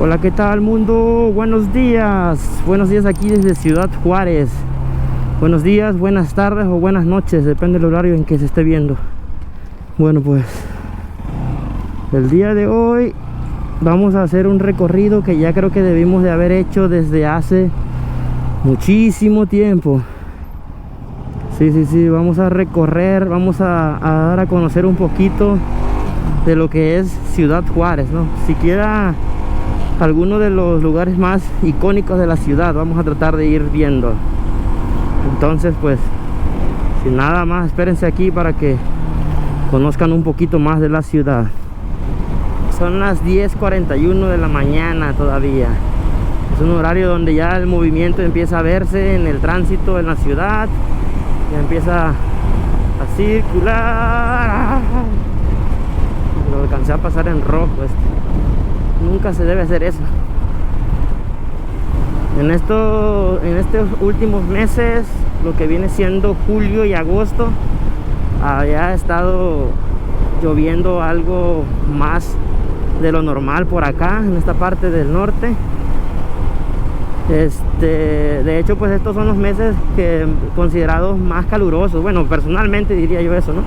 Hola, ¿qué tal mundo? Buenos días aquí desde Ciudad Juárez. Buenos días, buenas tardes o buenas noches, depende del horario en que se esté viendo. Bueno, pues el día de hoy vamos a hacer un recorrido que ya creo que debimos de haber hecho desde hace muchísimo tiempo. Sí, vamos a recorrer, vamos a dar a conocer un poquito de lo que es Ciudad Juárez, ¿no? Siquiera algunos de los lugares más icónicos de la ciudad vamos a tratar de ir viendo. Entonces, pues, sin nada más, espérense aquí para que conozcan un poquito más de la ciudad. Son las 10:41 de la mañana todavía. Es un horario donde ya el movimiento empieza a verse en el tránsito en la ciudad. Ya empieza a circular. Lo alcancé a pasar en rojo. Nunca se debe hacer eso. En estos últimos meses, lo que viene siendo julio y agosto, había estado lloviendo algo más de lo normal por acá, en esta parte del norte. De hecho, pues estos son los meses que considerados más calurosos. Bueno, personalmente diría yo eso, ¿no?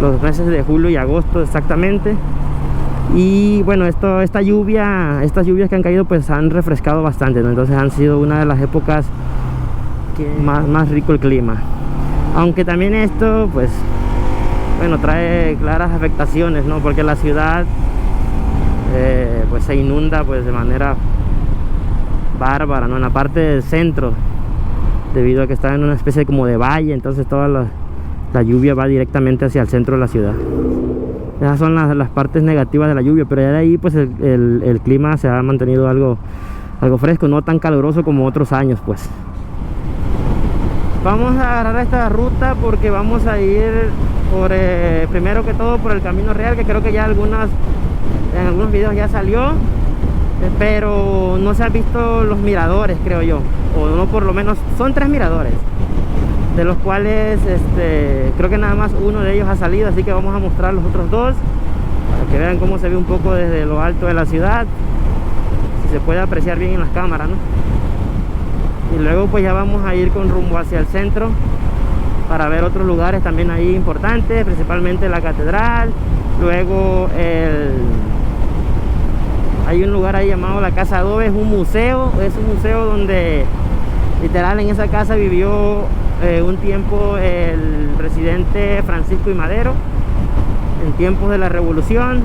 Los meses de julio y agosto exactamente. Y bueno, estas lluvias que han caído pues han refrescado bastante, ¿no? Entonces han sido una de las épocas que más rico el clima. Aunque también esto pues bueno, trae claras afectaciones, ¿no? Porque la ciudad pues se inunda pues de manera bárbara, ¿no? En la parte del centro, debido a que está en una especie como de valle, entonces toda la lluvia va directamente hacia el centro de la ciudad. Esas son las partes negativas de la lluvia, pero ya de ahí pues el clima se ha mantenido algo fresco, no tan caluroso como otros años pues. Vamos a agarrar esta ruta porque vamos a ir por primero que todo por el Camino Real, que creo que ya en algunos videos ya salió, pero no se han visto los miradores, creo yo, o no, por lo menos son 3 miradores, de los cuales creo que nada más uno de ellos ha salido, así que vamos a mostrar los otros 2 para que vean cómo se ve un poco desde lo alto de la ciudad, si se puede apreciar bien en las cámaras, ¿no? Y luego pues ya vamos a ir con rumbo hacia el centro para ver otros lugares también ahí importantes, principalmente la catedral. Luego hay un lugar ahí llamado la Casa Adobe, es un museo donde literal en esa casa vivió un tiempo el presidente Francisco I. Madero en tiempos de la revolución.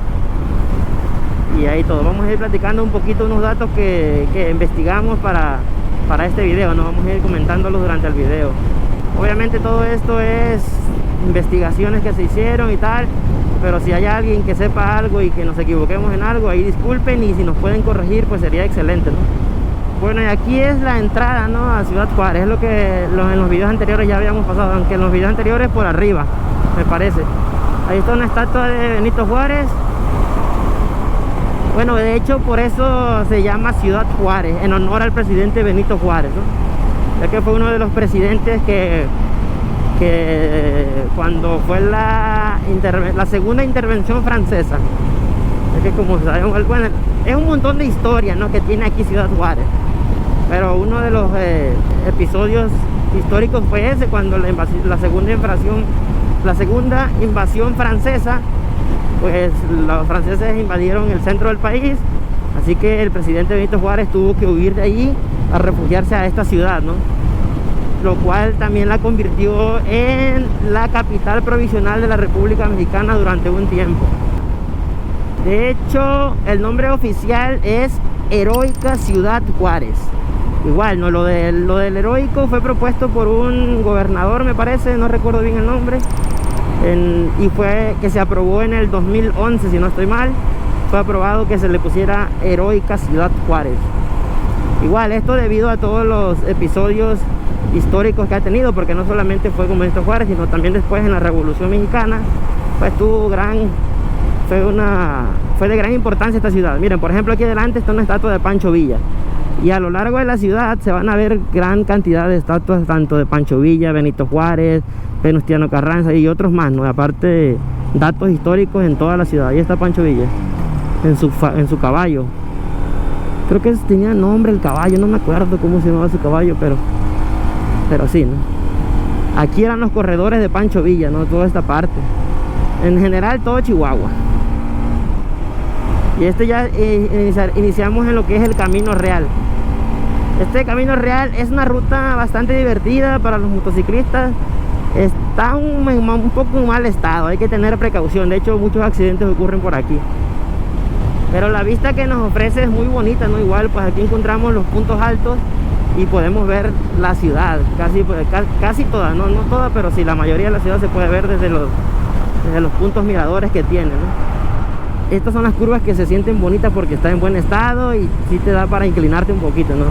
Y ahí todo, vamos a ir platicando un poquito unos datos que investigamos para este video, ¿no? Vamos a ir comentándolos durante el video. Obviamente todo esto es investigaciones que se hicieron y tal, pero si hay alguien que sepa algo y que nos equivoquemos en algo, ahí disculpen, y si nos pueden corregir pues sería excelente, ¿no? Bueno, y aquí es la entrada, ¿no?, a Ciudad Juárez. Es lo que en los videos anteriores ya habíamos pasado, aunque en los videos anteriores por arriba, me parece. Ahí está una estatua de Benito Juárez. Bueno, de hecho por eso se llama Ciudad Juárez, en honor al presidente Benito Juárez, ¿no? Ya que fue uno de los presidentes que cuando fue la segunda intervención francesa, ya que como sabemos, bueno, es un montón de historias, ¿no?, que tiene aquí Ciudad Juárez, pero uno de los episodios históricos fue ese, cuando la segunda invasión francesa, pues los franceses invadieron el centro del país, así que el presidente Benito Juárez tuvo que huir de ahí a refugiarse a esta ciudad, ¿no? Lo cual también la convirtió en la capital provisional de la República Mexicana durante un tiempo. De hecho, el nombre oficial es Heroica Ciudad Juárez. Igual, ¿no? Lo del heroico fue propuesto por un gobernador, me parece, no recuerdo bien el nombre, y fue que se aprobó en el 2011, si no estoy mal. Fue aprobado que se le pusiera Heroica Ciudad Juárez. Igual, esto debido a todos los episodios históricos que ha tenido, porque no solamente fue con Benito Juárez, sino también después en la Revolución Mexicana, pues fue de gran importancia esta ciudad. Miren, por ejemplo, aquí adelante está una estatua de Pancho Villa, y a lo largo de la ciudad se van a ver gran cantidad de estatuas, tanto de Pancho Villa, Benito Juárez, Venustiano Carranza y otros más, ¿no? Aparte, datos históricos en toda la ciudad. Ahí está Pancho Villa en su caballo. Creo que tenía nombre el caballo, no me acuerdo cómo se llamaba su caballo, pero sí, ¿no? Aquí eran los corredores de Pancho Villa, ¿no? Toda esta parte. En general todo Chihuahua. Y ya iniciamos en lo que es el Camino Real. Este Camino Real es una ruta bastante divertida para los motociclistas. Está un poco en mal estado, hay que tener precaución. De hecho, muchos accidentes ocurren por aquí. Pero la vista que nos ofrece es muy bonita, ¿no? Igual, pues aquí encontramos los puntos altos y podemos ver la ciudad, casi toda, no toda, pero sí, la mayoría de la ciudad se puede ver desde los puntos miradores que tiene, ¿no? Estas son las curvas que se sienten bonitas porque está en buen estado y sí te da para inclinarte un poquito, ¿no?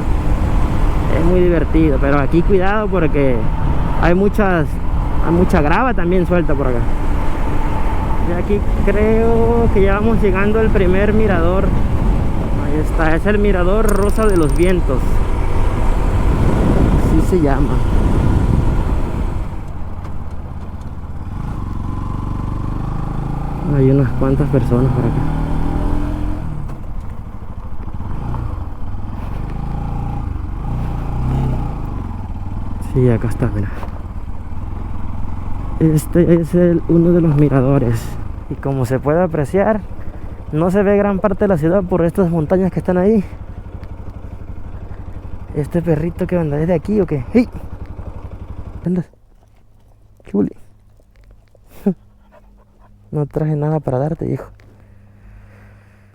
Es muy divertido, pero aquí cuidado porque hay mucha grava también suelta por acá. Y aquí creo que ya vamos llegando al primer mirador. Ahí está, es el mirador Rosa de los Vientos, así se llama. Hay unas cuantas personas por acá. Sí, acá está, mira. Este es uno de los miradores. Y como se puede apreciar, no se ve gran parte de la ciudad por estas montañas que están ahí. Este perrito que anda, ¿es de aquí o qué? ¡Hey! ¿Andas? ¿Qué buli? No traje nada para darte, hijo.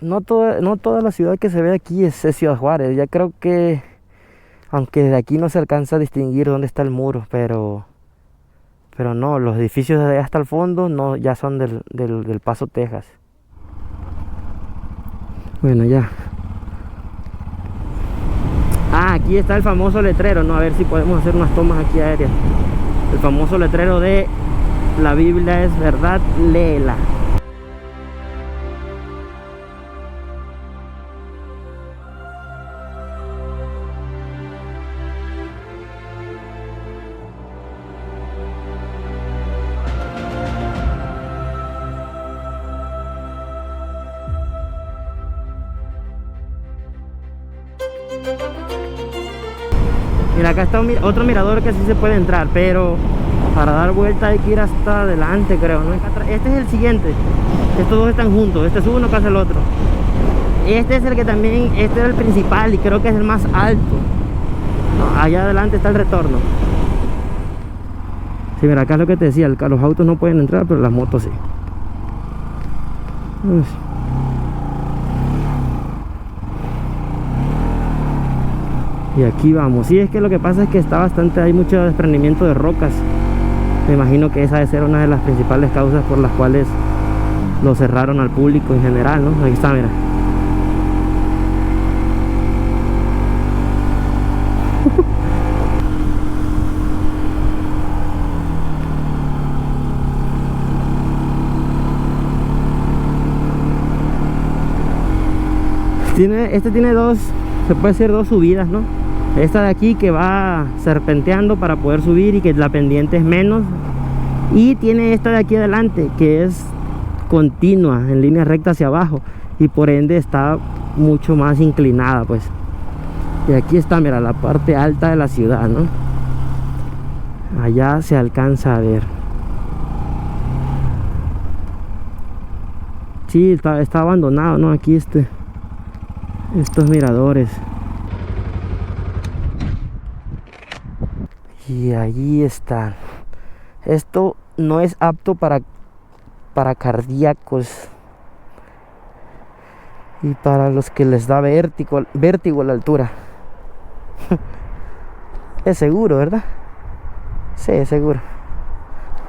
No toda la ciudad que se ve aquí es Ciudad Juárez. Ya creo que, aunque de aquí no se alcanza a distinguir dónde está el muro, pero no, los edificios de allá hasta el fondo no, ya son del Paso, Texas. Bueno, ya. Aquí está el famoso letrero, ¿no? A ver si podemos hacer unas tomas aquí aéreas. El famoso letrero de la Biblia es verdad, léela. Mira, acá está otro mirador que sí se puede entrar, pero para dar vuelta hay que ir hasta adelante, creo, ¿no? Este es el siguiente. Estos dos están juntos, este es uno casi el otro. Este es el que también, este era el principal y creo que es el más alto. No, allá adelante está el retorno. Sí, mira, acá es lo que te decía, los autos no pueden entrar, pero las motos sí. Y aquí vamos. Sí, es que lo que pasa es que hay mucho desprendimiento de rocas. Me imagino que esa debe ser una de las principales causas por las cuales lo cerraron al público en general, ¿no? Ahí está, mira. Este tiene dos, se puede hacer dos subidas, ¿no? Esta de aquí que va serpenteando para poder subir y que la pendiente es menos. Y tiene esta de aquí adelante que es continua, en línea recta hacia abajo. Y por ende está mucho más inclinada, pues. Y aquí está, mira, la parte alta de la ciudad, ¿no? Allá se alcanza a ver. Sí, está abandonado, ¿no? Aquí estos miradores. Y allí están. Esto no es apto para cardíacos y para los que les da vértigo a la altura. Es seguro, ¿verdad? Sí, es seguro.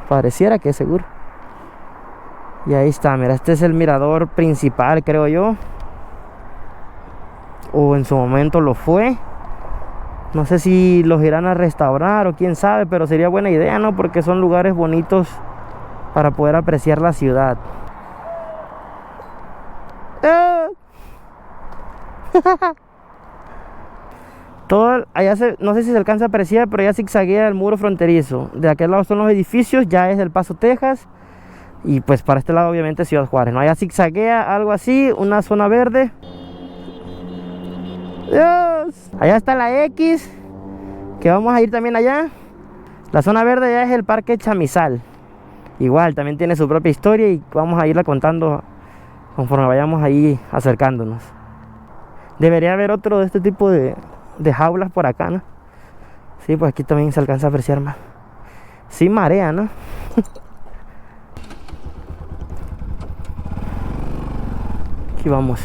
Pareciera que es seguro. Y ahí está, mira, este es el mirador principal, creo yo. O en su momento lo fue. No sé si los irán a restaurar o quién sabe, pero sería buena idea, ¿no? Porque son lugares bonitos para poder apreciar la ciudad. Todo allá no sé si se alcanza a apreciar, pero ya zigzaguea el muro fronterizo. De aquel lado son los edificios, ya es el Paso, Texas. Y pues para este lado obviamente Ciudad Juárez, ¿no? Allá zigzaguea algo así, una zona verde. Dios. Allá está la X, que vamos a ir también allá. La zona verde allá es el Parque Chamizal. Igual, también tiene su propia historia y vamos a irla contando conforme vayamos ahí acercándonos. Debería haber otro de este tipo de jaulas por acá, ¿no? Sí, pues aquí también se alcanza a apreciar más. Sí, marea, ¿no? Aquí vamos.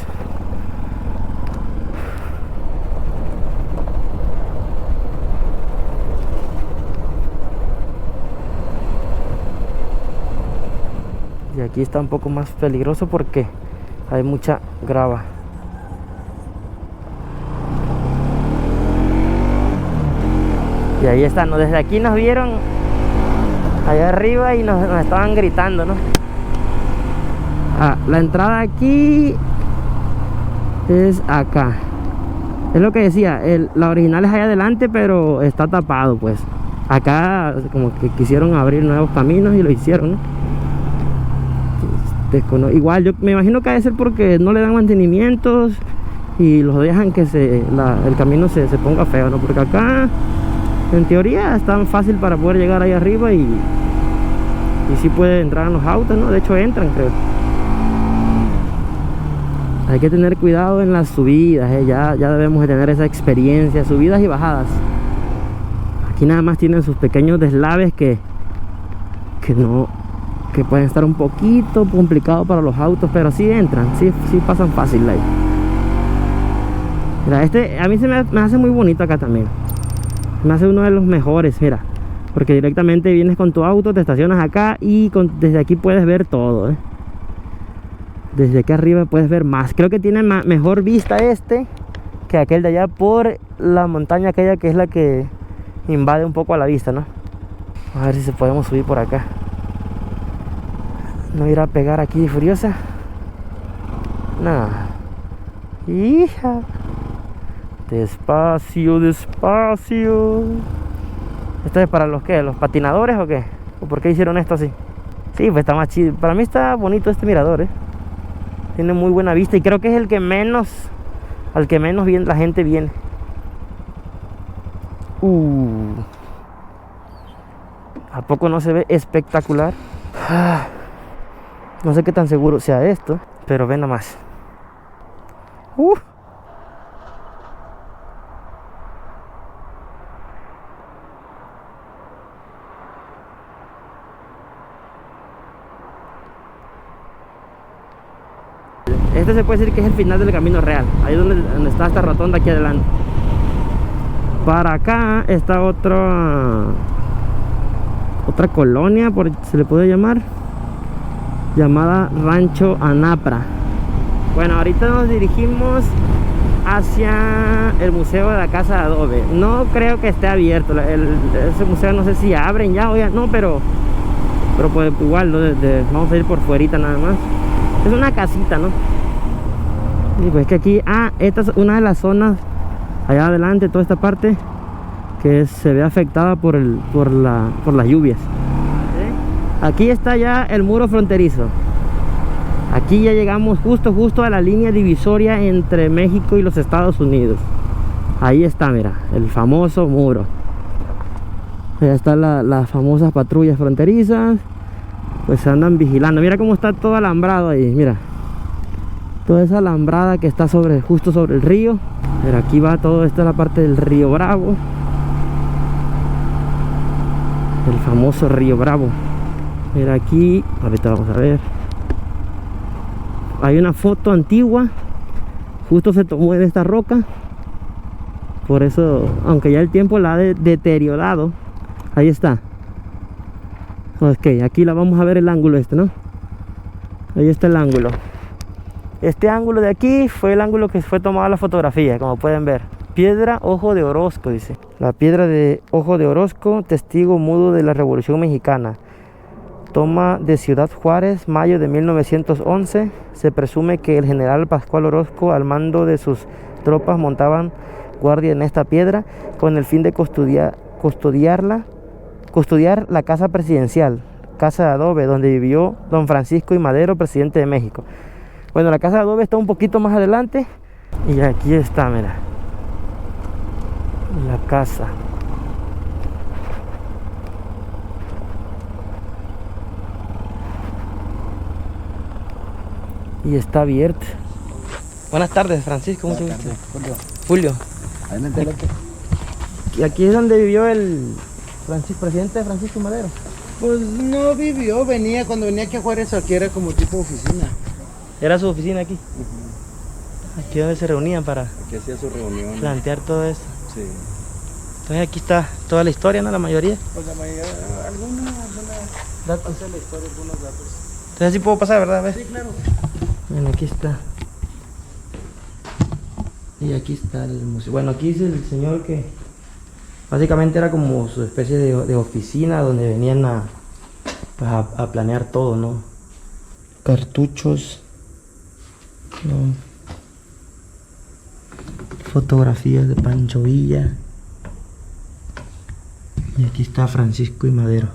Y aquí está un poco más peligroso porque hay mucha grava. Y ahí está, ¿no? Desde aquí nos vieron allá arriba y nos estaban gritando, ¿no? La entrada aquí es acá. Es lo que decía, la original es allá adelante, pero está tapado, pues. Acá como que quisieron abrir nuevos caminos y lo hicieron, ¿no? Igual yo me imagino que debe ser porque no le dan mantenimientos y los dejan que el camino se ponga feo, ¿no? Porque acá en teoría es tan fácil para poder llegar ahí arriba y sí puede entrar en los autos, ¿no? De hecho entran, creo. Hay que tener cuidado en las subidas, ya debemos de tener esa experiencia, subidas y bajadas. Aquí nada más tienen sus pequeños deslaves que pueden estar un poquito complicados para los autos, pero sí entran, sí pasan fácil ahí. Mira, a mí me hace muy bonito acá también. Me hace uno de los mejores, mira, porque directamente vienes con tu auto, te estacionas acá y desde aquí puedes ver todo, ¿eh? Desde aquí arriba puedes ver más. Creo que tiene mejor vista que aquel de allá por la montaña aquella que es la que invade un poco a la vista, ¿no? A ver si podemos subir por acá. No irá a pegar aquí Furiosa. Nada. Hija. Despacio, despacio. ¿Esto es para los qué? ¿Los patinadores o qué? ¿O por qué hicieron esto así? Sí, pues está más chido. Para mí está bonito este mirador, ¿eh? Tiene muy buena vista y creo que es al que menos la gente viene. ¿A poco no se ve espectacular? No sé qué tan seguro sea esto, pero ven nomás. Este se puede decir que es el final del camino real. Ahí donde está esta rotonda aquí adelante. Para acá está otra colonia, se le puede llamar, llamada Rancho Anapra. Bueno, ahorita nos dirigimos hacia el museo de la casa de adobe. No creo que esté abierto ese museo, no sé si abren ya o ya no, pero pues igual, ¿no? Vamos a ir por fuerita nada más. Es una casita, ¿no? Y pues que aquí, esta es una de las zonas allá adelante, toda esta parte que se ve afectada por las lluvias. Aquí está ya el muro fronterizo. Aquí ya llegamos justo a la línea divisoria entre México y los Estados Unidos. Ahí está, mira, el famoso muro. Allá están las famosas patrullas fronterizas. Pues se andan vigilando. Mira cómo está todo alambrado ahí, mira. Toda esa alambrada que está justo sobre el río. Pero aquí va todo, esta es la parte del río Bravo. El famoso río Bravo. Mira aquí, ahorita vamos a ver. Hay una foto antigua. Justo se tomó en esta roca. Por eso, aunque ya el tiempo la ha deteriorado. Ahí está. Ok, aquí la vamos a ver el ángulo ¿no? Ahí está el ángulo. Este ángulo de aquí fue el ángulo que fue tomada la fotografía, como pueden ver. Piedra Ojo de Orozco, dice. La piedra de Ojo de Orozco, testigo mudo de la Revolución Mexicana. Toma de Ciudad Juárez, mayo de 1911. Se presume que el general Pascual Orozco, al mando de sus tropas, montaban guardia en esta piedra con el fin de custodiar la casa presidencial, casa de adobe, donde vivió don Francisco I. Madero, presidente de México. Bueno, la casa de adobe está un poquito más adelante y aquí está, mira. La casa. Y está abierta. Buenas tardes, Francisco. Mucho gusto. Julio. ¿Y aquí es donde vivió el presidente Francisco Madero? Pues no vivió, cuando venía aquí a Juárez, aquí era como tipo oficina. ¿Era su oficina aquí? Aquí donde se reunían para Aquí hacía su reunión. plantear todo eso. Sí. Entonces aquí está toda la historia, ¿no? La mayoría. Pues la mayoría, algunos Datos. hace la historia, algunos datos. Entonces así puedo pasar, ¿verdad? ¿Ves? Sí, claro. Bueno, aquí está. Y aquí está el museo. Bueno, aquí es el señor que básicamente era como su especie de oficina donde venían pues a planear todo, ¿no? Cartuchos. No. Fotografías de Pancho Villa. Y aquí está Francisco y Madero.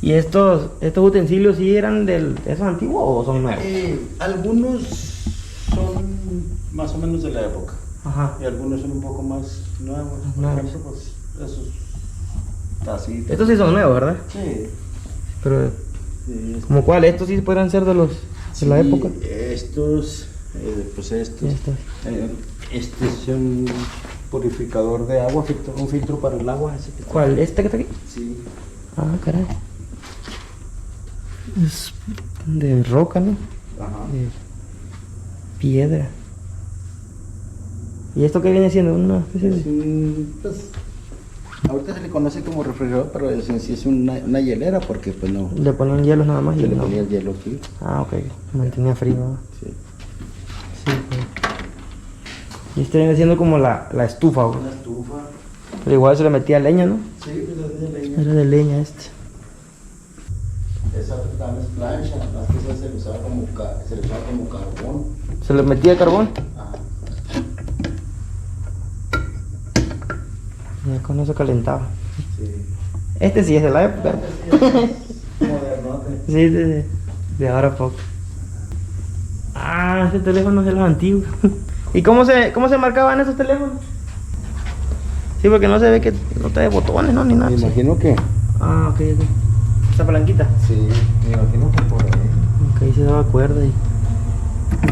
¿Y estos utensilios sí eran de esos antiguos o son nuevos? Algunos son más o menos de la época. Ajá. Y algunos son un poco más nuevos. Por Nuevos. ejemplo, pues esos tacitas. Estos sí son nuevos, ¿verdad? Sí. Pero, Sí, ¿como cuál? ¿Estos sí podrían ser de la época? Estos, pues estos. Estos. Este es un purificador de agua, un filtro para el agua. Ese que ¿Cuál? ¿Este que está aquí? Sí. Ah, caray. Es de roca, ¿no? Ajá. De piedra. ¿Y esto qué viene siendo? Una especie Es de... pues, ahorita se le conoce como refrigerador, pero en sí es una hielera porque pues no. Le ponían hielos nada más y Se le no. ponía el hielo aquí. Ah, ok. Mantenía frío, ¿no? Sí. Sí, pues. Y este viene siendo como la estufa, güey. Una estufa. Pero igual se le metía leña, ¿no? Sí, pues es de leña. Era de leña este. Esa también es plancha, más que esa se le usaba como, carbón. ¿Se le metía carbón? Ajá. Ya con eso calentaba. Sí. Este sí es de la época. Modernote. Sí, de ahora poco. Ah, este teléfono es de los antiguos. ¿Y cómo se marcaban esos teléfonos? Sí, porque no se ve que no trae botones, ¿no? Ni nada. Me imagino que. Ah, ok, ok. Esa palanquita. Sí, me imagino que por ahí. Ok, ahí se daba cuerda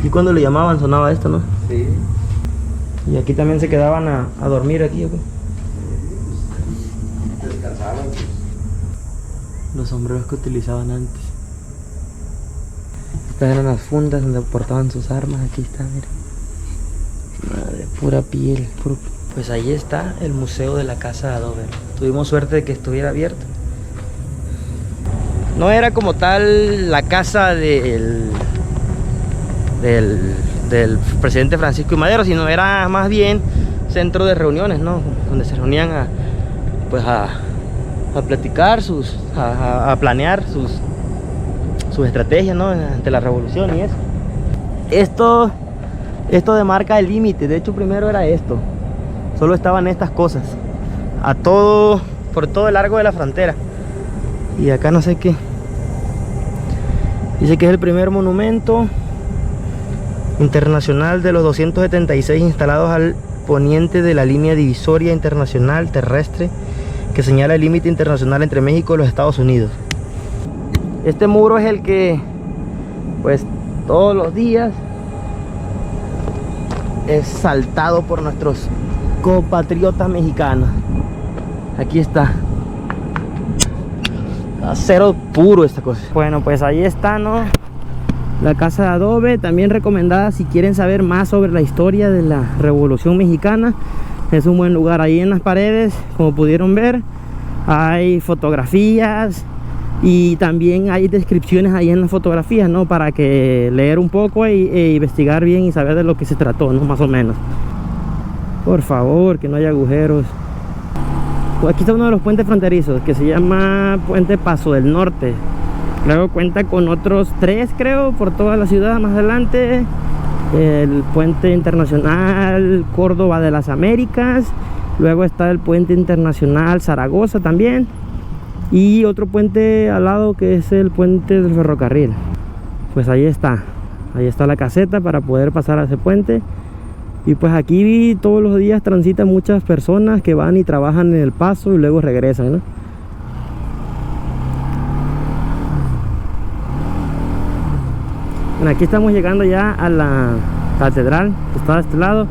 y cuando le llamaban sonaba esto, ¿no? Sí. Y aquí también se quedaban a dormir aquí, ¿ok? Descansaban. Pues. Los sombreros que utilizaban antes. Estas eran las fundas donde portaban sus armas. Aquí está, mira. Madre, pura piel. Pues ahí está el museo de la casa de adobe. Tuvimos suerte de que estuviera abierto. No era como tal la casa del presidente Francisco y Madero, sino era más bien centro de reuniones, ¿no? Donde se reunían a platicar, a planear sus estrategias, ¿no? Ante la revolución y eso. Esto demarca el límite. De hecho, primero era esto. Solo estaban estas cosas por todo el largo de la frontera. Y acá no sé qué. Dice que es el primer monumento internacional de los 276 instalados al poniente de la línea divisoria internacional terrestre que señala el límite internacional entre México y los Estados Unidos. Este muro es el que, pues, todos los días es saltado por nuestros compatriotas mexicanos. Aquí está. Acero puro esta cosa. Bueno, pues ahí está, ¿no? La casa de adobe, también recomendada si quieren saber más sobre la historia de la Revolución Mexicana. Es un buen lugar. Ahí en las paredes, como pudieron ver, hay fotografías y también hay descripciones ahí en las fotografías, ¿no? Para que leer un poco e investigar bien y saber de lo que se trató, ¿no? Más o menos. Por favor, que no haya agujeros. Pues aquí está uno de los puentes fronterizos que se llama Puente Paso del Norte. Luego cuenta con otros 3, creo, por toda la ciudad más adelante. El puente internacional Córdoba de las Américas. Luego está el puente internacional Zaragoza también. Y otro puente al lado que es el puente del ferrocarril. Pues ahí está la caseta para poder pasar a ese puente. Y pues aquí todos los días transitan muchas personas que van y trabajan en El Paso y luego regresan, ¿no? Bueno, aquí estamos llegando ya a la catedral, que está de este lado.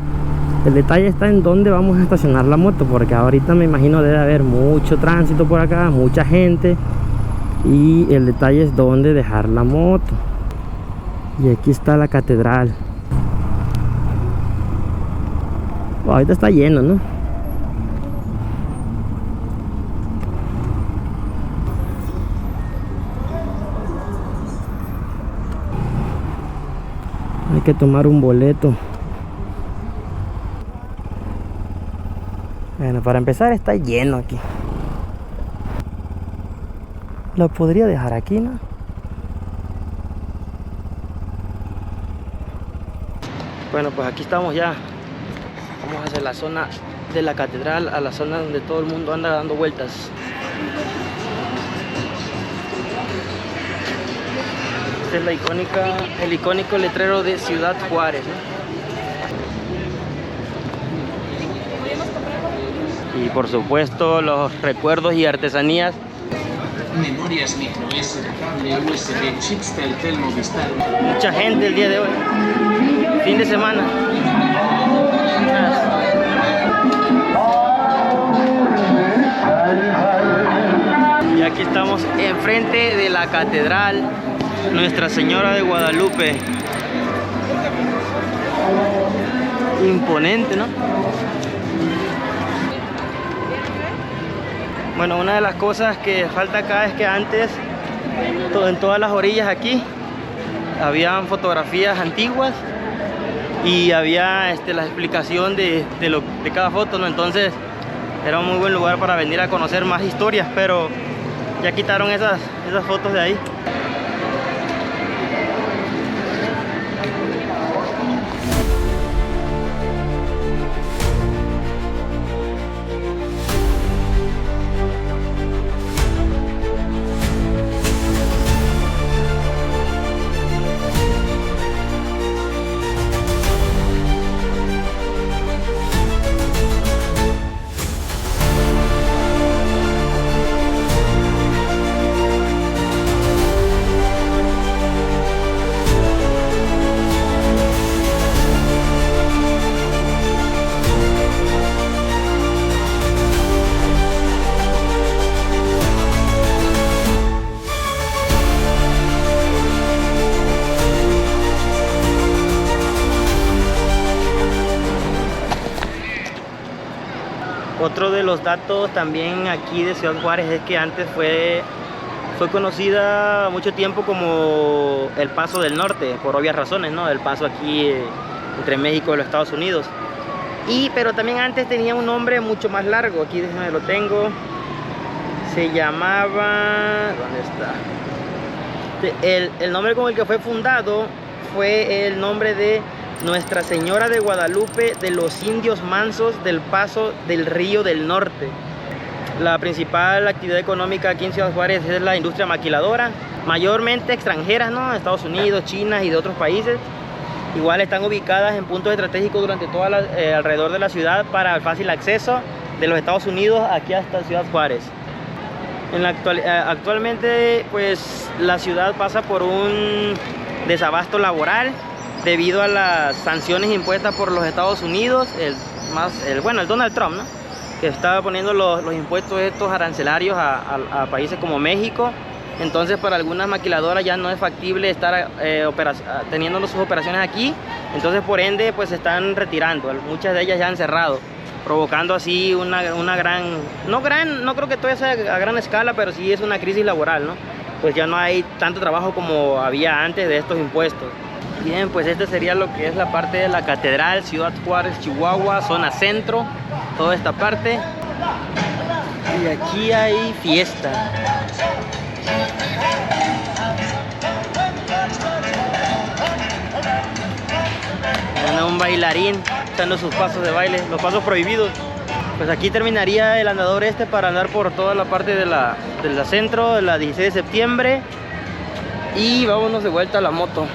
El detalle está en dónde vamos a estacionar la moto, porque ahorita me imagino debe haber mucho tránsito por acá, mucha gente. Y el detalle es dónde dejar la moto. Y aquí está la catedral. Oh, ahorita está lleno, ¿no? Hay que tomar un boleto. Bueno, para empezar está lleno aquí. Lo podría dejar aquí, ¿no? Bueno, pues aquí estamos ya. Vamos hacia la zona de la catedral, a la zona donde todo el mundo anda dando vueltas. Este es el icónico letrero de Ciudad Juárez, ¿no? Y por supuesto los recuerdos y artesanías. Memorias micro SD, cable USB, chips Teltel, Movistar. Mucha gente el día de hoy, fin de semana. Y aquí estamos enfrente de la catedral Nuestra Señora de Guadalupe. Imponente, ¿no? Bueno, una de las cosas que falta acá es que antes, en todas las orillas aquí, habían fotografías antiguas y había la explicación de cada foto, ¿no? Entonces era un muy buen lugar para venir a conocer más historias, pero ya quitaron esas fotos de ahí. Otro de los datos también aquí de Ciudad Juárez es que antes fue conocida mucho tiempo como el Paso del Norte, por obvias razones, ¿no? El paso aquí entre México y los Estados Unidos. Pero también antes tenía un nombre mucho más largo, aquí déjame lo tengo. Se llamaba... ¿Dónde está? El nombre con el que fue fundado fue el nombre de Nuestra Señora de Guadalupe de los Indios Mansos del Paso del Río del Norte. La principal actividad económica aquí en Ciudad Juárez es la industria maquiladora, mayormente extranjeras, ¿no? Estados Unidos, China y de otros países. Igual están ubicadas en puntos estratégicos durante alrededor de la ciudad para el fácil acceso de los Estados Unidos aquí hasta Ciudad Juárez. Actualmente pues la ciudad pasa por un desabasto laboral debido a las sanciones impuestas por los Estados Unidos, el Donald Trump, ¿no? Que estaba poniendo los impuestos estos arancelarios a países como México. Entonces para algunas maquiladoras ya no es factible estar teniendo sus operaciones aquí. Entonces por ende pues se están retirando. Muchas de ellas ya han cerrado, provocando así una gran, no creo que todo sea a gran escala, pero sí es una crisis laboral, ¿no? Pues ya no hay tanto trabajo como había antes de estos impuestos. Bien, pues este sería lo que es la parte de la catedral, Ciudad Juárez, Chihuahua, zona centro, toda esta parte. Y aquí hay fiesta. Bueno, un bailarín dando sus pasos de baile, los pasos prohibidos. Pues aquí terminaría el andador para andar por toda la parte de la centro, de la 16 de septiembre. Y vámonos de vuelta a la moto.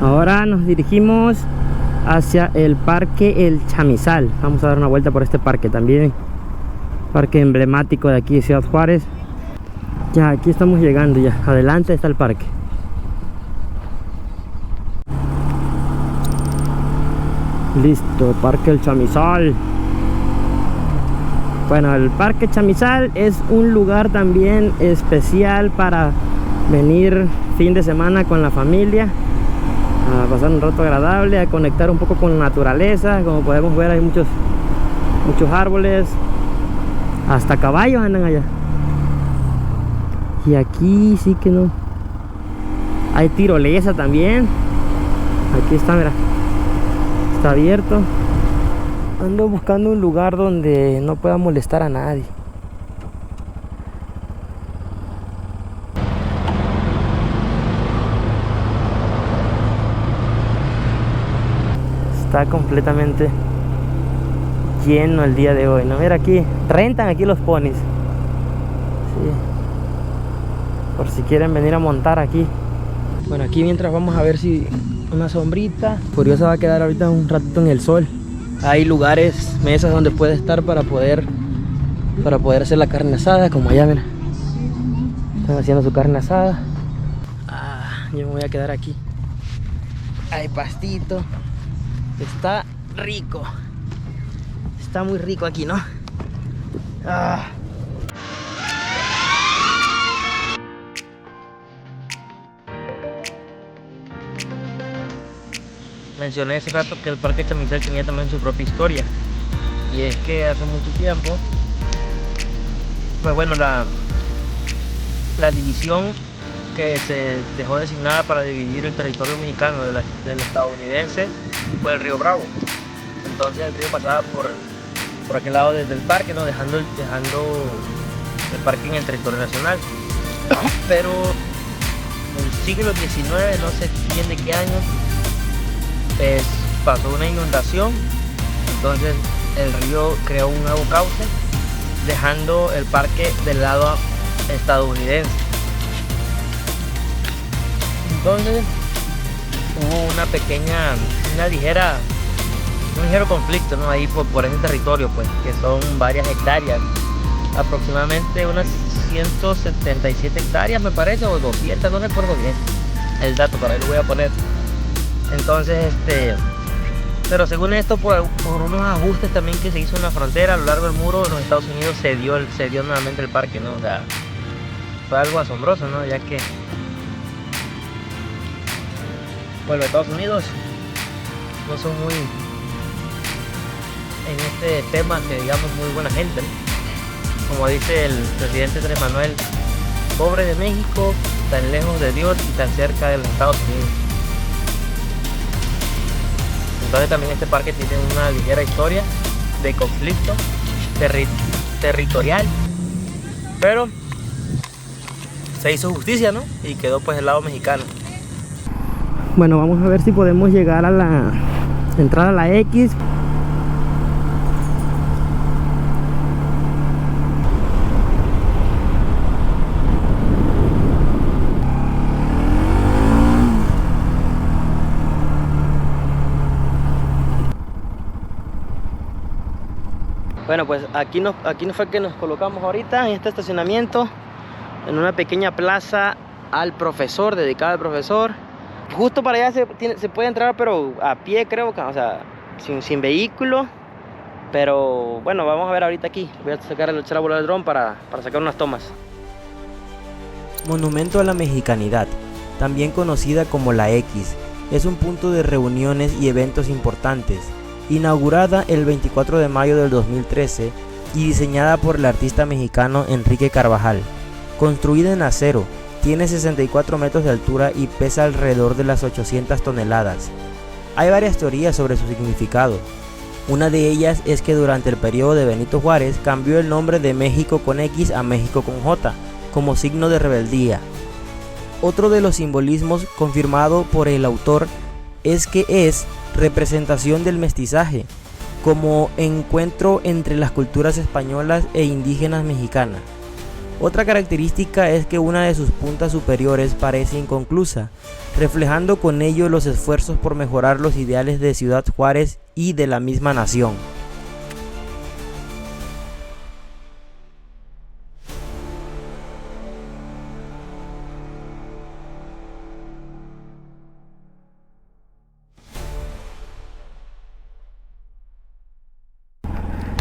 Ahora nos dirigimos hacia el parque El Chamizal. Vamos a dar una vuelta por este parque también, parque emblemático de aquí de Ciudad Juárez. Ya aquí estamos llegando, ya adelante está el parque. Listo, parque El Chamizal. Bueno, el parque Chamizal es un lugar también especial para venir fin de semana con la familia, a pasar un rato agradable, a conectar un poco con la naturaleza. Como podemos ver, hay muchos árboles, hasta caballos andan allá. Y aquí sí que no. Hay tirolesa también. Aquí está, mira, está abierto. Ando buscando un lugar donde no pueda molestar a nadie. Está completamente lleno el día de hoy, ¿no? Mira, aquí rentan aquí los ponis. Sí. Por si quieren venir a montar aquí. Bueno, aquí mientras vamos a ver si una sombrita. Curiosa va a quedar ahorita un ratito en el sol. Hay lugares, mesas donde puede estar para poder hacer la carne asada, como allá, mira. Están haciendo su carne asada. Yo me voy a quedar aquí. Hay pastito. Está rico. Está muy rico aquí, ¿no? Mencioné hace rato que el parque Chamizal tenía también su propia historia, y es que hace mucho tiempo, pues bueno, la división que se dejó designada para dividir el territorio mexicano del estadounidense fue el río Bravo. Entonces el río pasaba por aquel lado desde el parque, ¿no? dejando el parque en el territorio nacional. Pero en el siglo XIX, no sé bien de qué año, pasó una inundación. Entonces el río creó un nuevo cauce, dejando el parque del lado estadounidense. Entonces hubo un ligero conflicto, ¿no? Ahí por ese territorio, pues, que son varias hectáreas, aproximadamente unas 177 hectáreas me parece, o 200, no recuerdo bien el dato, pero ahí lo voy a poner. Entonces, pero según esto, por unos ajustes también que se hizo en la frontera, a lo largo del muro, los Estados Unidos cedió nuevamente el parque, ¿no? O sea, fue algo asombroso, ¿no? Ya que, bueno, los Estados Unidos no son muy, en este tema, que digamos, muy buena gente, ¿no? Como dice el presidente Andrés Manuel, pobre de México, tan lejos de Dios y tan cerca de los Estados Unidos. Entonces también este parque tiene una ligera historia de conflicto territorial, pero se hizo justicia, ¿no? Y quedó pues el lado mexicano. Bueno, vamos a ver si podemos llegar a entrar a la X. Bueno, pues aquí no fue que nos colocamos ahorita, en este estacionamiento, en una pequeña plaza al profesor, dedicada al profesor. Justo para allá se puede entrar, pero a pie, creo, o sea, sin vehículo. Pero bueno, vamos a ver ahorita aquí. Voy a echar a volar el dron para sacar unas tomas. Monumento a la Mexicanidad, también conocida como la X, es un punto de reuniones y eventos importantes. Inaugurada el 24 de mayo del 2013 y diseñada por el artista mexicano Enrique Carvajal. Construida en acero, tiene 64 metros de altura y pesa alrededor de las 800 toneladas. Hay varias teorías sobre su significado. Una de ellas es que durante el periodo de Benito Juárez cambió el nombre de México con X a México con J, como signo de rebeldía. Otro de los simbolismos confirmado por el autor es que es representación del mestizaje, como encuentro entre las culturas españolas e indígenas mexicanas. Otra característica es que una de sus puntas superiores parece inconclusa, reflejando con ello los esfuerzos por mejorar los ideales de Ciudad Juárez y de la misma nación.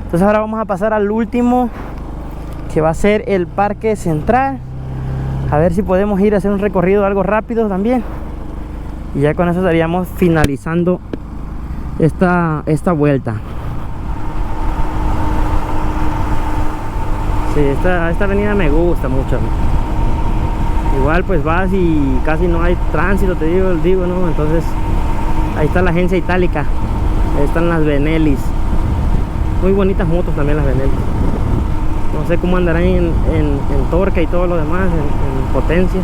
Entonces ahora vamos a pasar al último, que va a ser el Parque Central. A ver si podemos ir a hacer un recorrido algo rápido también. Y ya con eso estaríamos finalizando esta vuelta. Sí, esta avenida me gusta mucho. Igual pues vas y casi no hay tránsito, te digo, ¿no? Entonces ahí está la agencia itálica. Ahí están las Benelis. Muy bonitas motos también las Benelis. No sé cómo andarán en torque y todo lo demás, en potencia.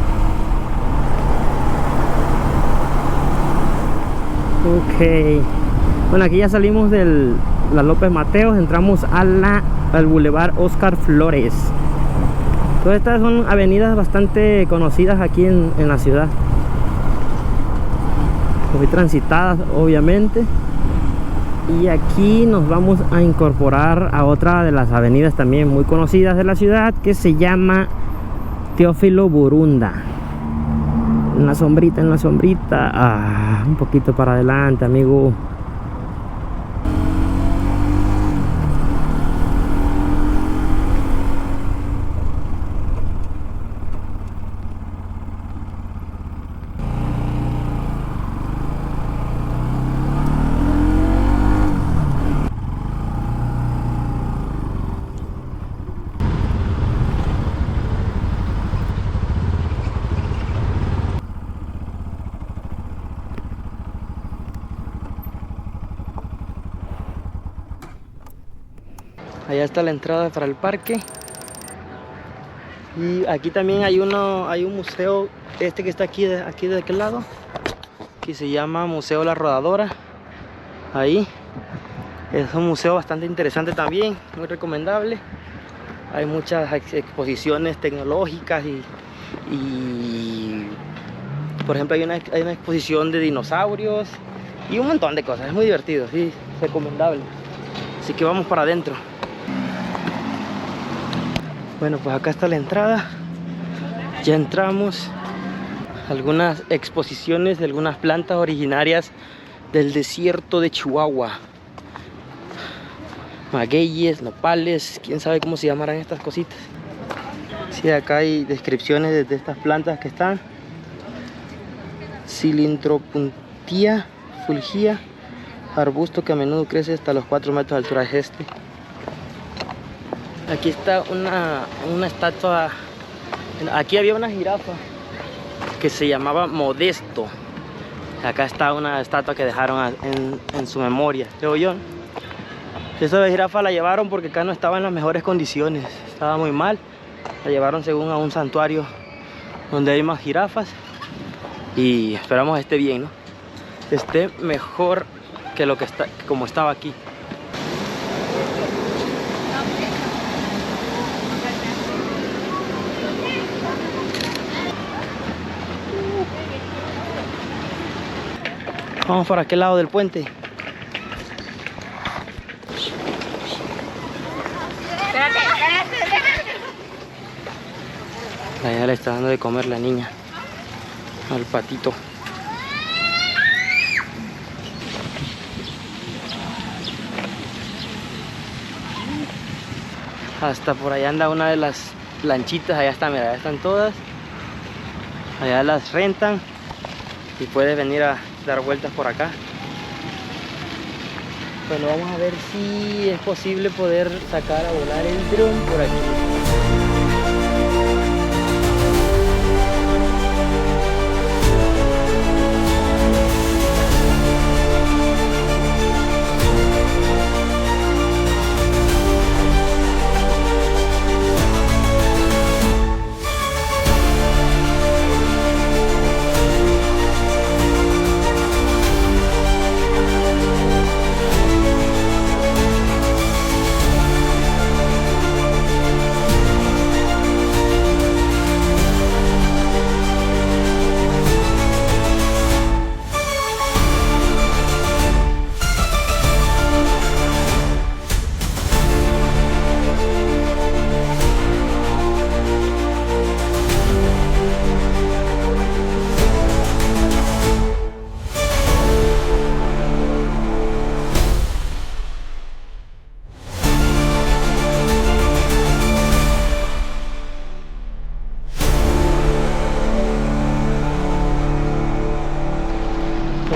Ok. Bueno, aquí ya salimos de la López Mateos, entramos al Boulevard Oscar Flores. Todas estas son avenidas bastante conocidas aquí en la ciudad. Muy transitadas, obviamente. Y aquí nos vamos a incorporar a otra de las avenidas también muy conocidas de la ciudad, que se llama Teófilo Burunda. En la sombrita, un poquito para adelante, amigo. Allá está la entrada para el parque. Y aquí también hay un museo, que está aquí de aquel lado, que se llama Museo La Rodadora. Ahí es un museo bastante interesante también, muy recomendable. Hay muchas exposiciones tecnológicas y por ejemplo hay una exposición de dinosaurios y un montón de cosas. Es muy divertido, sí, recomendable. Así que vamos para adentro. Bueno, pues acá está la entrada. Ya entramos. Algunas exposiciones de algunas plantas originarias del desierto de Chihuahua. Magueyes, nopales, quién sabe cómo se llamarán estas cositas. Sí, acá hay descripciones de estas plantas que están. Cilintropuntia fulgia, arbusto que a menudo crece hasta los 4 metros de altura. Es este. Aquí está una estatua. Aquí había una jirafa que se llamaba Modesto. Acá está una estatua que dejaron en su memoria, creo yo. Esa jirafa la llevaron porque acá no estaba en las mejores condiciones. Estaba muy mal. La llevaron según a un santuario donde hay más jirafas. Y esperamos esté bien, ¿no? Esté mejor que lo que está, como estaba aquí. Vamos para aquel lado del puente. Allá le está dando de comer la niña al patito. Hasta por allá anda una de las lanchitas. Allá está, mira, allá están todas. Allá las rentan y puedes venir a dar vueltas por acá. Bueno, vamos a ver si es posible poder sacar a volar el dron por aquí.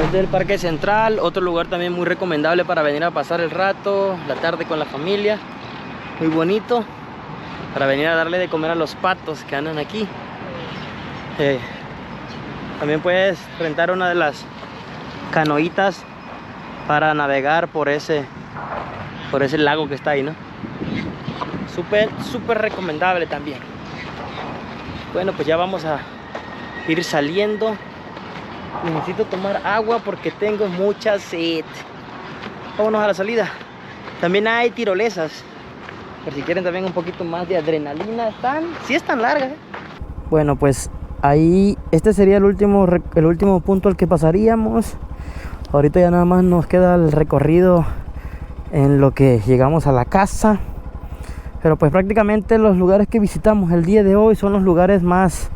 Este es el Parque Central, otro lugar también muy recomendable para venir a pasar el rato, la tarde con la familia. Muy bonito, para venir a darle de comer a los patos que andan aquí. También puedes rentar una de las canoitas para navegar por ese lago que está ahí, ¿no? Súper recomendable también. Bueno, pues ya vamos a ir saliendo. Necesito tomar agua porque tengo mucha sed. Vámonos a la salida. También hay tirolesas, por si quieren también un poquito más de adrenalina. Sí están largas, ¿eh? Bueno, pues ahí este sería el último punto al que pasaríamos. Ahorita ya nada más nos queda el recorrido en lo que llegamos a la casa. Pero pues prácticamente los lugares que visitamos el día de hoy son los lugares más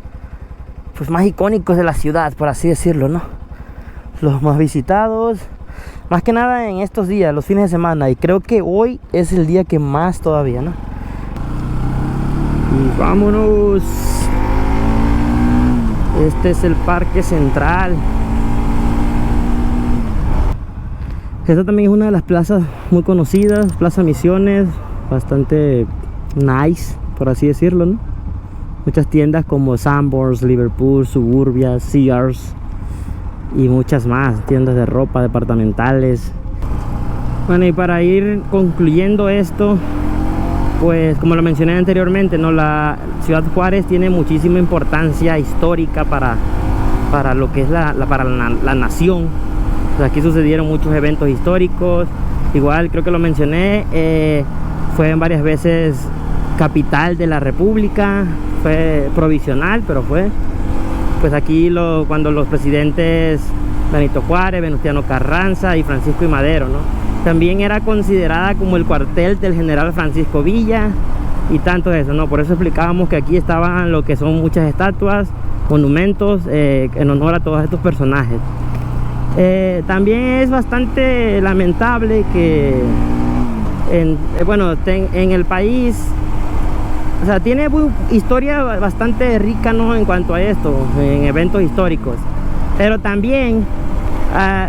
icónicos de la ciudad, por así decirlo, ¿no? Los más visitados, más que nada en estos días, los fines de semana. Y creo que hoy es el día que más todavía, ¿no? Y vámonos. Este es el Parque Central. Esta también es una de las plazas muy conocidas, Plaza Misiones, bastante nice, por así decirlo, ¿no? Muchas tiendas como Sanborns, Liverpool, Suburbia, Sears y muchas más, tiendas de ropa, departamentales. Bueno, y para ir concluyendo esto, pues como lo mencioné anteriormente, ¿no? La Ciudad Juárez tiene muchísima importancia histórica para lo que es la nación. O sea, aquí sucedieron muchos eventos históricos. Igual creo que lo mencioné, fue varias veces capital de la República, fue provisional, pero fue pues aquí cuando los presidentes Benito Juárez, Venustiano Carranza y Francisco I. Madero, ¿no? También era considerada como el cuartel del general Francisco Villa y tanto eso, ¿no? Por eso explicábamos que aquí estaban lo que son muchas estatuas, monumentos en honor a todos estos personajes. También es bastante lamentable que en el país, o sea, tiene historia bastante rica, ¿no? En cuanto a esto, en eventos históricos, pero también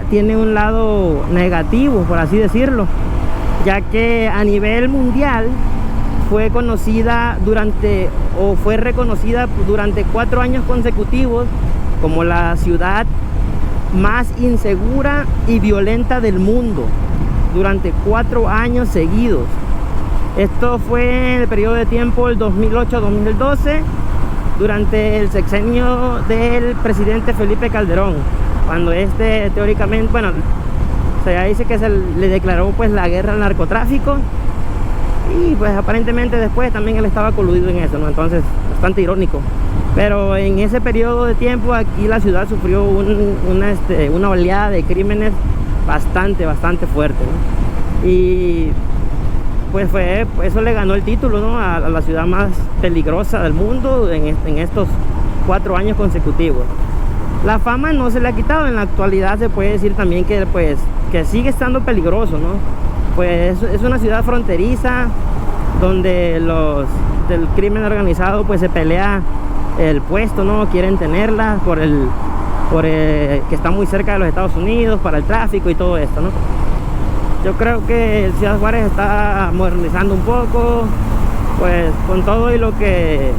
tiene un lado negativo, por así decirlo, ya que a nivel mundial fue reconocida durante 4 años consecutivos como la ciudad más insegura y violenta del mundo, durante 4 años seguidos. Esto fue en el periodo de tiempo del 2008-2012, durante el sexenio del presidente Felipe Calderón, cuando teóricamente, bueno, se dice que le declaró pues la guerra al narcotráfico, y pues aparentemente después también él estaba coludido en eso, ¿no? Entonces, bastante irónico. Pero en ese periodo de tiempo aquí la ciudad sufrió una oleada de crímenes bastante fuerte, ¿no? Y pues eso le ganó el título, ¿no? a la ciudad más peligrosa del mundo en estos 4 años consecutivos. La fama no se le ha quitado. En la actualidad se puede decir también que sigue estando peligroso, ¿no? Pues es una ciudad fronteriza donde del crimen organizado pues se pelea el puesto, ¿no? Quieren tenerla por que está muy cerca de los Estados Unidos, para el tráfico y todo esto, ¿no? Yo creo que Ciudad Juárez está modernizando un poco, pues con todo y lo que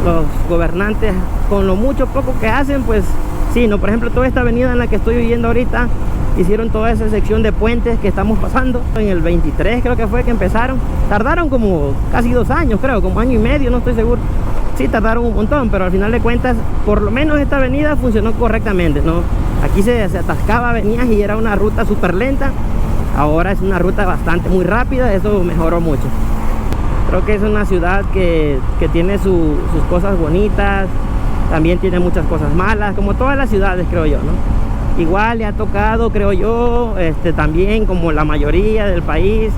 los gobernantes, con lo mucho poco que hacen, pues sí, ¿no? Por ejemplo, toda esta avenida en la que estoy viviendo ahorita, hicieron toda esa sección de puentes que estamos pasando. En el 23 creo que fue que empezaron. Tardaron como casi 2 años, creo, como 1 año y medio, no estoy seguro. Sí, tardaron un montón, pero al final de cuentas, por lo menos esta avenida funcionó correctamente, ¿no? Aquí se atascaba avenidas y era una ruta súper lenta. Ahora es una ruta muy rápida, eso mejoró mucho. Creo que es una ciudad que tiene sus cosas bonitas, también tiene muchas cosas malas, como todas las ciudades, creo yo, ¿no? Igual le ha tocado, creo yo, también como la mayoría del país,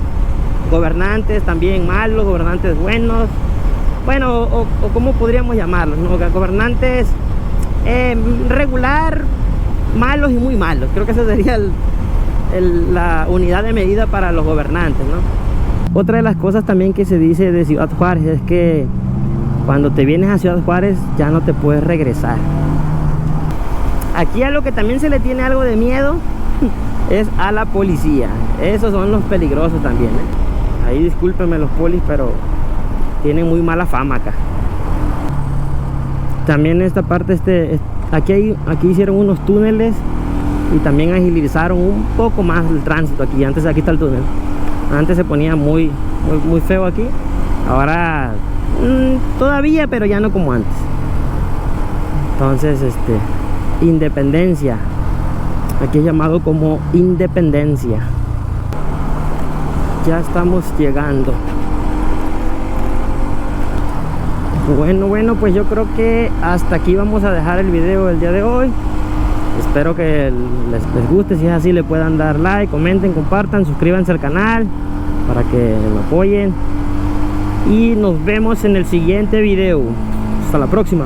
gobernantes también malos, gobernantes buenos. Bueno, o ¿cómo podríamos llamarlos, ¿no? Gobernantes regular, malos y muy malos. Creo que esa sería la unidad de medida para los gobernantes, ¿no? Otra de las cosas también que se dice de Ciudad Juárez es que cuando te vienes a Ciudad Juárez ya no te puedes regresar. Aquí a lo que también se le tiene algo de miedo es a la policía. Esos son los peligrosos también, ¿eh? Ahí discúlpenme los polis, pero tienen muy mala fama acá. También esta parte, aquí hicieron unos túneles y también agilizaron un poco más el tránsito aquí. Antes aquí está el túnel. Antes se ponía muy feo aquí. Ahora todavía, pero ya no como antes. Entonces, Independencia. Aquí es llamado como Independencia. Ya estamos llegando. Bueno, pues yo creo que hasta aquí vamos a dejar el video del día de hoy. Espero que les guste. Si es así, le puedan dar like, comenten, compartan, suscríbanse al canal para que me apoyen. Y nos vemos en el siguiente video. Hasta la próxima.